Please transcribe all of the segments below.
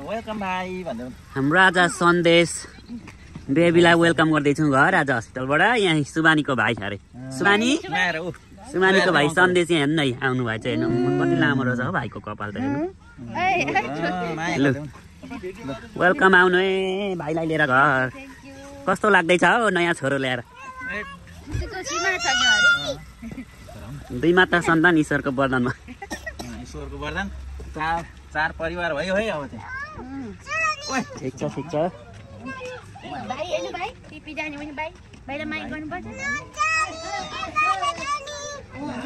Welcome भाइ भन्दै हाम्रो आज सन्देश बेबीलाई वेलकम गर्दैछौँ घर आज हस्पिटलबाट। यहाँ सुबानीको भाइ छ अरे। सुबानीको भाइ सन्देश यहाँ हेर्नु है आउनु भएको छ। हेर्नु कति लामो रहेछ हो भाइको कपाल त हेर्नु। वेलकम आउनु है भाइलाई लिएर घर। कस्तो लाग्दैछ हो नयाँ छोरो ल्याएर? दुई माता सन्तान ईश्वरको वरदानमा। ईश्वरको वरदान चार परिवार भयो है अब चाहिँ। ठिक छ ठिक छ।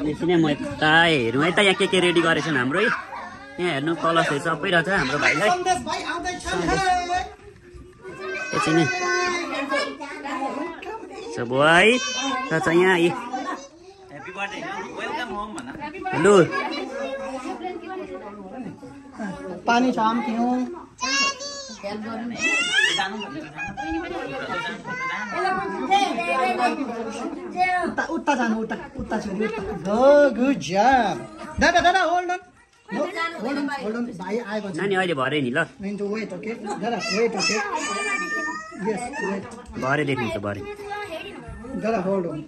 एकछिन म यता हेरौँ है त यहाँ के रेडी गरेछन् हाम्रो है। यहाँ हेर्नु कलसहरू सबै रहेछ हाम्रो भाइलाई। एकछिन भाइ छ यहाँ लु पानी छ आम पिउँ। उता जानु उता छोरी गुड जब। दादा दादा होल्ड अन होल्ड अन भाइ आएको छ। नानी अहिले भरे नि ल। वेट ओके दादा वेट ओके यस वेट भरे देख्नुहुन्छ भरे। दादा hold on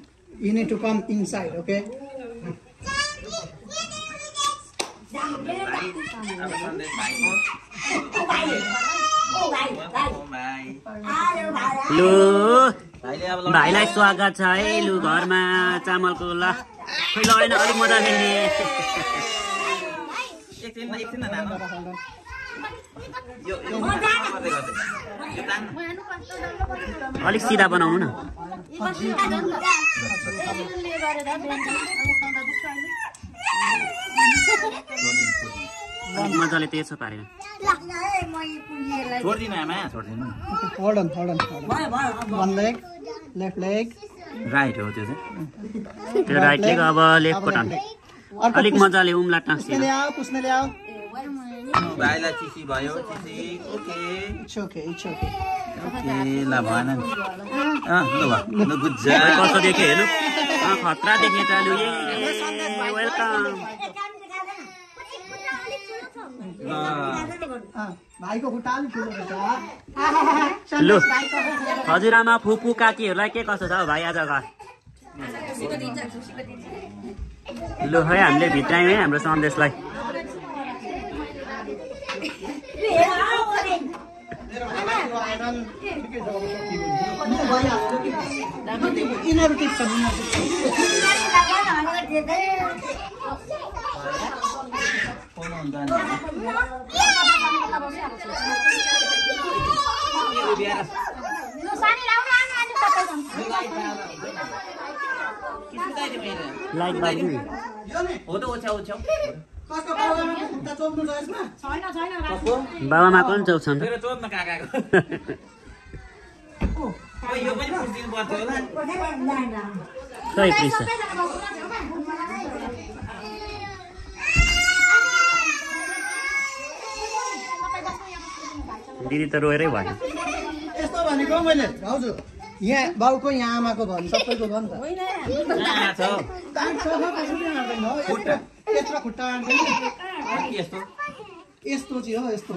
you need to come inside okay. लु भाइलाई स्वागत छ है लु घरमा चामलको ल खोइ लगेन अलिक मजाले। अलिक सिधा बनाउनु न। अलिक मजाले त्यसो पारेन। छोड्दिनु आमा छोड्दिनु। Hold on one leg left leg right हो त्यो चाहिँ। त्यो राइट लेग अब लेफ्ट पटान अलिक मजाले उम्ला टाँसियो। पुस्ने ल्याऊ भाइलाई चिसी भयो चिसी okay it's okay it's okay okay ल भएन नि ल गुड जब। कस्तो देख्यो हेर्नु खतरा देख्ने चालु ए वेलकम। भाइको खुट्टा अलिक ठुलो रहेछ। लु हजुरआमा फुपू काकीहरूलाई के कसो छ हौ भाइ आज घर? लु है हामीले भित्रायौँ है हाम्रो सन्देशलाई। लाइक बाबु हो त ओछ्याउ बाबामाको पनि चौछन् मेरो चोदमा काकाको यो पनि पुस्दिनु पर्थ्यो होला। खै प्लिज दिदी त रोएरै भयो। यस्तो भनेको मैले भाउजू यहाँ बाउको यहाँ आमाको भयो नि सबैको भयो नि त। यत्रो खुट्टा यस्तो चाहिँ हो यस्तो